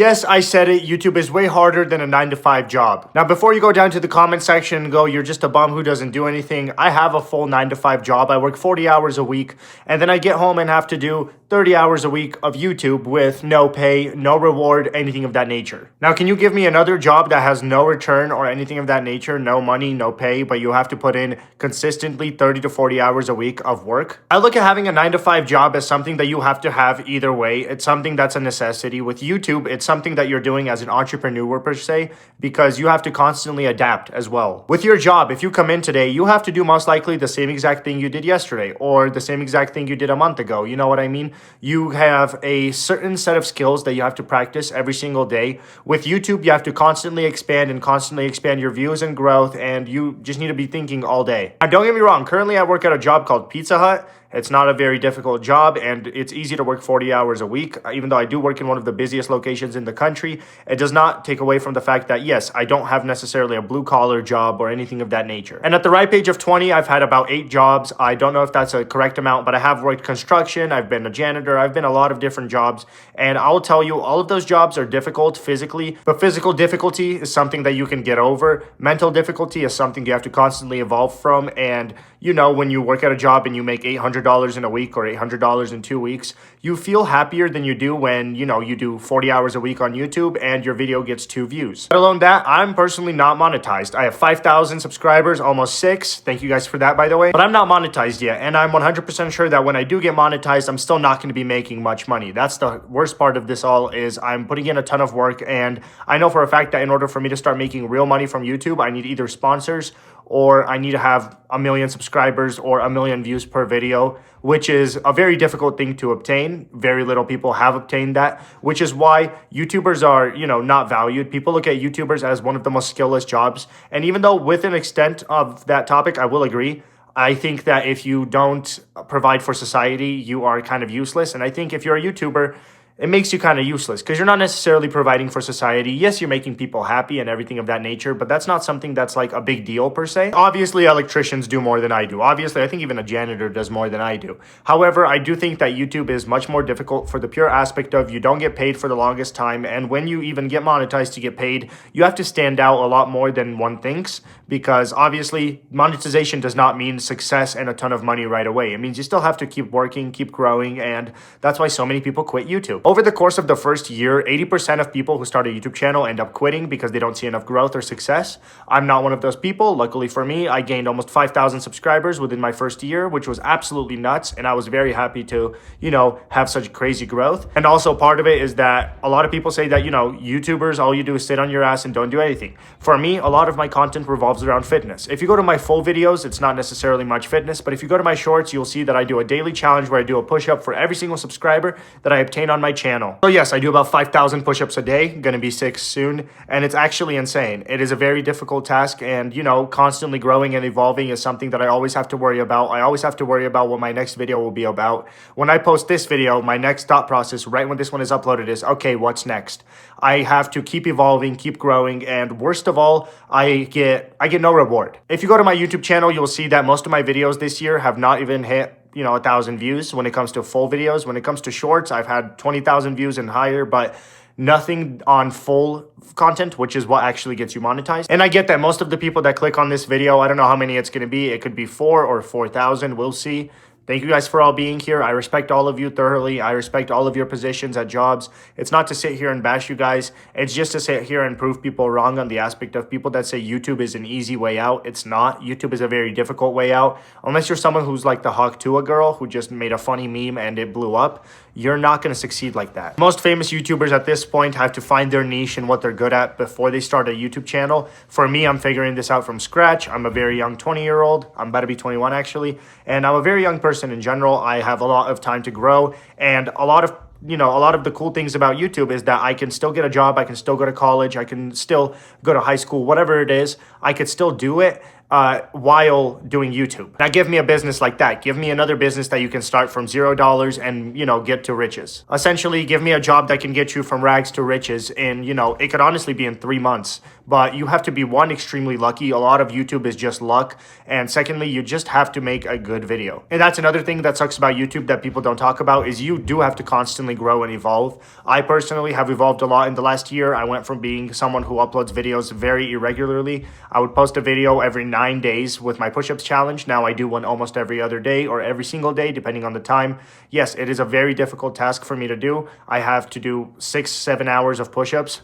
Yes, I said it. YouTube is way harder than a 9 to 5 job. Now, before you go down to the comment section and go, you're just a bum who doesn't do anything, I have a full 9 to 5 job. I work 40 hours a week, and then I get home and have to do 30 hours a week of YouTube with no pay, no reward, anything of that nature. Now, can you give me another job that has no return or anything of that nature, no money, no pay, but you have to put in consistently 30 to 40 hours a week of work? I look at having a 9 to 5 job as something that you have to have either way. It's something that's a necessity. With YouTube, it's something that you're doing as an entrepreneur per se, because you have to constantly adapt as well. With your job, if you come in today, you have to do most likely the same exact thing you did yesterday or the same exact thing you did a month ago. You know what I mean? You have a certain set of skills that you have to practice every single day. With YouTube, you have to constantly expand your views and growth, and you just need to be thinking all day. Now, don't get me wrong. Currently, I work at a job called Pizza Hut. It's not a very difficult job, and it's easy to work 40 hours a week. Even though I do work in one of the busiest locations in the country, it does not take away from the fact that, yes, I don't have necessarily a blue-collar job or anything of that nature. And at the ripe age of 20, I've had about 8 jobs. I don't know if that's a correct amount, but I have worked construction. I've been a janitor. I've been a lot of different jobs, and I'll tell you, all of those jobs are difficult physically, but physical difficulty is something that you can get over. Mental difficulty is something you have to constantly evolve from, and you know, when you work at a job and you make $800 in a week or $800 in 2 weeks, you feel happier than you do when, you know, you do 40 hours a week on YouTube and your video gets 2 views. Let alone that, I'm personally not monetized. I have 5,000 subscribers, almost 6. Thank you guys for that, by the way. But I'm not monetized yet, and I'm 100% sure that when I do get monetized, I'm still not going to be making much money. That's the worst part of this all, is I'm putting in a ton of work, and I know for a fact that in order for me to start making real money from YouTube, I need either sponsors or I need to have 1 million subscribers or 1 million views per video, which is a very difficult thing to obtain. Very little people have obtained that, which is why YouTubers are, you know, not valued. People look at YouTubers as one of the most skillless jobs. And even though with an extent of that topic, I will agree, I think that if you don't provide for society, you are kind of useless. And I think if you're a YouTuber, it makes you kind of useless because you're not necessarily providing for society. Yes, you're making people happy and everything of that nature, but that's not something that's like a big deal per se. Obviously, electricians do more than I do. Obviously, I think even a janitor does more than I do. However, I do think that YouTube is much more difficult for the pure aspect of you don't get paid for the longest time, and when you even get monetized to get paid, you have to stand out a lot more than one thinks, because obviously monetization does not mean success and a ton of money right away. It means you still have to keep working, keep growing, and that's why so many people quit YouTube. Over the course of the first year, 80% of people who start a YouTube channel end up quitting because they don't see enough growth or success. I'm not one of those people. Luckily for me, I gained almost 5,000 subscribers within my first year, which was absolutely nuts. And I was very happy to, you know, have such crazy growth. And also part of it is that a lot of people say that, you know, YouTubers, all you do is sit on your ass and don't do anything. For me, a lot of my content revolves around fitness. If you go to my full videos, it's not necessarily much fitness, but if you go to my shorts, you'll see that I do a daily challenge where I do a push-up for every single subscriber that I obtain on my channel. So yes, I do about 5,000 push-ups a day, gonna be 6 soon, and it's actually insane. It is a very difficult task, and you know, constantly growing and evolving is something that I always have to worry about. I always have to worry about what my next video will be about. When I post this video, my next thought process right when this one is uploaded is, okay, what's next? I have to keep evolving, keep growing, and worst of all, I get no reward. If you go to my YouTube channel, you'll see that most of my videos this year have not even hit, you know, 1,000 views when it comes to full videos. When it comes to shorts, I've had 20,000 views and higher, but nothing on full content, which is what actually gets you monetized. And I get that most of the people that click on this video, I don't know how many it's going to be. It could be 4 or 4,000. We'll see. Thank you guys for all being here. I respect all of you thoroughly. I respect all of your positions at jobs. It's not to sit here and bash you guys. It's just to sit here and prove people wrong on the aspect of people that say YouTube is an easy way out. It's not. YouTube is a very difficult way out. Unless you're someone who's like the Hawk Tua girl who just made a funny meme and it blew up, you're not going to succeed like that. Most famous YouTubers at this point have to find their niche and what they're good at before they start a YouTube channel. For me, I'm figuring this out from scratch. I'm a very young 20-year-old. I'm about to be 21 actually. And I'm a very young person in general. I have a lot of time to grow, and a lot of the cool things about YouTube is that I can still get a job, I can still go to college, I can still go to high school, whatever it is, I could still do it while doing YouTube. Now give me a business like that. Give me another business that you can start from $0 and, get to riches. Essentially, give me a job that can get you from rags to riches in, it could honestly be in 3 months. But you have to be, one, extremely lucky. A lot of YouTube is just luck. And secondly, you just have to make a good video. And that's another thing that sucks about YouTube that people don't talk about is you do have to constantly grow and evolve. I personally have evolved a lot in the last year. I went from being someone who uploads videos very irregularly. I would post a video every 9 days with my push-ups challenge. Now I do one almost every other day or every single day, depending on the time. Yes, it is a very difficult task for me to do. I have to do 6-7 hours of push-ups,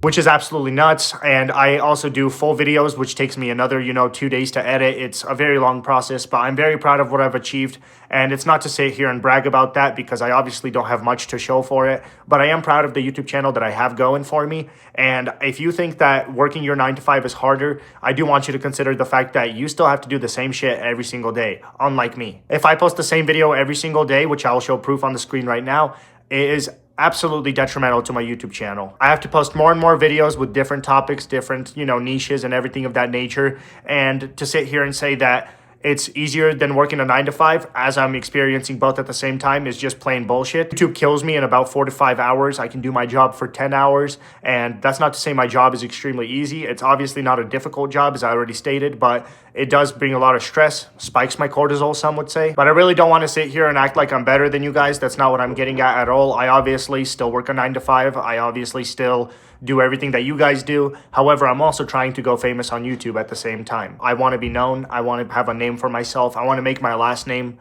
which is absolutely nuts. And I also do full videos, which takes me another, 2 days to edit. It's a very long process, but I'm very proud of what I've achieved. And it's not to sit here and brag about that because I obviously don't have much to show for it, but I am proud of the YouTube channel that I have going for me. And if you think that working your 9 to 5 is harder, I do want you to consider the fact that you still have to do the same shit every single day, unlike me. If I post the same video every single day, which I'll show proof on the screen right now, it is absolutely detrimental to my YouTube channel. I have to post more and more videos with different topics, different, niches and everything of that nature. And to sit here and say that it's easier than working a 9 to 5 as I'm experiencing both at the same time is just plain bullshit. YouTube kills me in about 4 to 5 hours. I can do my job for 10 hours. And that's not to say my job is extremely easy. It's obviously not a difficult job, as I already stated, but it does bring a lot of stress, spikes my cortisol, some would say. But I really don't want to sit here and act like I'm better than you guys. That's not what I'm getting at all. I obviously still work a 9 to 5. I obviously still do everything that you guys do. However, I'm also trying to go famous on YouTube at the same time. I want to be known. I want to have a name for myself. I want to make my last name,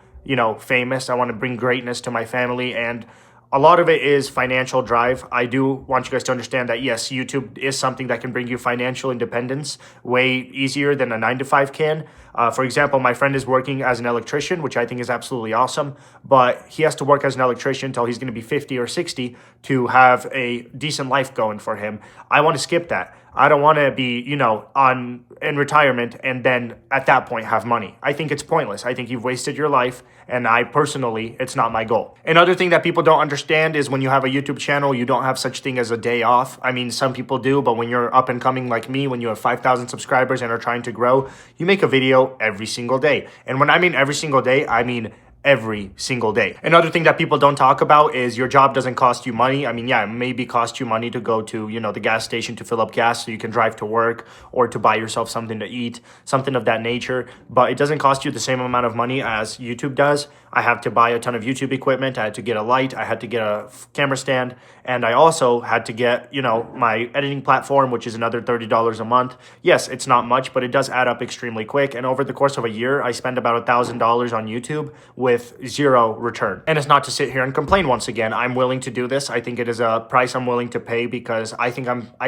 famous. I want to bring greatness to my family, and a lot of it is financial drive. I do want you guys to understand that, yes, YouTube is something that can bring you financial independence way easier than a 9 to 5 can. For example, my friend is working as an electrician, which I think is absolutely awesome, but he has to work as an electrician until he's going to be 50 or 60 to have a decent life going for him. I want to skip that. I don't want to be, in retirement and then at that point have money. I think it's pointless. I think you've wasted your life, and it's not my goal. Another thing that people don't understand is when you have a YouTube channel, you don't have such thing as a day off. I mean, some people do, but when you're up and coming like me, when you have 5,000 subscribers and are trying to grow, you make a video every single day. And when I mean every single day, I mean every single day. Another thing that people don't talk about is your job doesn't cost you money. I mean, yeah, it maybe cost you money to go to, the gas station to fill up gas so you can drive to work or to buy yourself something to eat, something of that nature. But it doesn't cost you the same amount of money as YouTube does. I have to buy a ton of YouTube equipment. I had to get a light. I had to get a camera stand. And I also had to get, my editing platform, which is another $30 a month. Yes, it's not much, but it does add up extremely quick. And over the course of a year, I spend about $1,000 on YouTube with zero return. And it's not to sit here and complain once again. I'm willing to do this. I think it is a price I'm willing to pay because I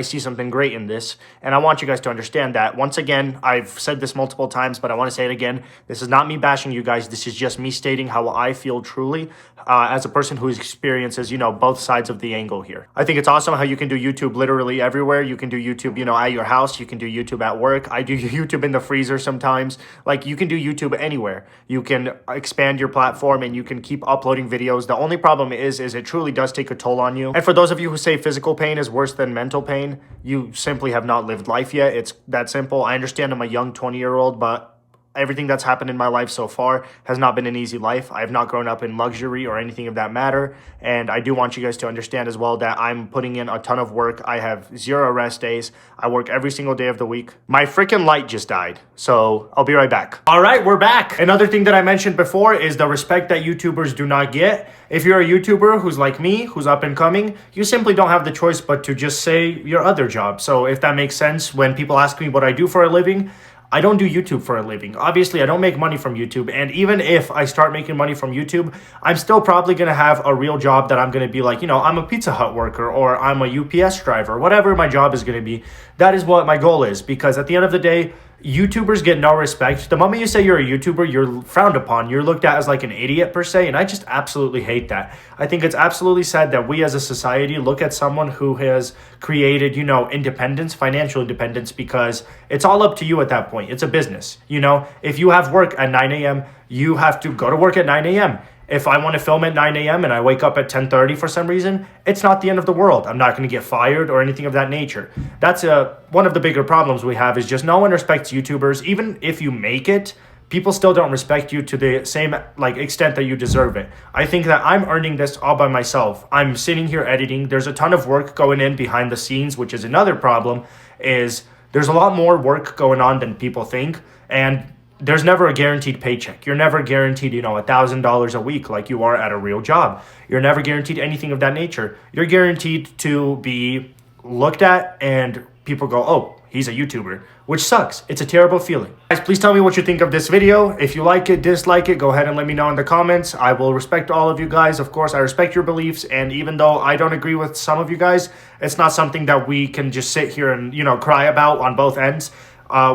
see something great in this. And I want you guys to understand that. Once again, I've said this multiple times, but I want to say it again. This is not me bashing you guys. This is just me stating how I feel truly as a person who experiences, both sides of the angle here. I think it's awesome how you can do YouTube literally everywhere. You can do YouTube, at your house. You can do YouTube at work. I do YouTube in the freezer sometimes. Like, you can do YouTube anywhere. You can expand your platform and you can keep uploading videos. The only problem is it truly does take a toll on you. And for those of you who say physical pain is worse than mental pain, you simply have not lived life yet. It's that simple. I understand I'm a young 20-year-old, but everything that's happened in my life so far has not been an easy life. I have not grown up in luxury or anything of that matter. And I do want you guys to understand as well that I'm putting in a ton of work. I have 0 rest days. I work every single day of the week. My freaking light just died, so I'll be right back. All right, we're back. Another thing that I mentioned before is the respect that YouTubers do not get. If you're a YouTuber who's like me, who's up and coming, you simply don't have the choice but to just say your other job. So if that makes sense, when people ask me what I do for a living, I don't do YouTube for a living. Obviously, I don't make money from YouTube. And even if I start making money from YouTube, I'm still probably going to have a real job that I'm going to be like, I'm a Pizza Hut worker or I'm a UPS driver, whatever my job is going to be. That is what my goal is, because at the end of the day, YouTubers get no respect. The moment you say you're a YouTuber, you're frowned upon. You're looked at as like an idiot per se, and I just absolutely hate that. I think it's absolutely sad that we as a society look at someone who has created, independence, financial independence, because it's all up to you at that point. It's a business. If you have work at 9 a.m., you have to go to work at 9 a.m. If I want to film at 9 a.m. and I wake up at 10:30 for some reason, it's not the end of the world. I'm not going to get fired or anything of that nature. That's one of the bigger problems we have, is just no one respects YouTubers. Even if you make it, people still don't respect you to the same extent that you deserve it. I think that I'm earning this all by myself. I'm sitting here editing. There's a ton of work going in behind the scenes, which is another problem, is there's a lot more work going on than people think. And there's never a guaranteed paycheck. You're never guaranteed, $1,000 a week like you are at a real job. You're never guaranteed anything of that nature. You're guaranteed to be looked at and people go, oh, he's a YouTuber, which sucks. It's a terrible feeling. Guys, please tell me what you think of this video. If you like it, dislike it, go ahead and let me know in the comments. I will respect all of you guys. Of course, I respect your beliefs. And even though I don't agree with some of you guys, it's not something that we can just sit here and, cry about on both ends.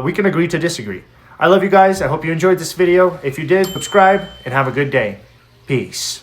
We can agree to disagree. I love you guys. I hope you enjoyed this video. If you did, subscribe and have a good day. Peace.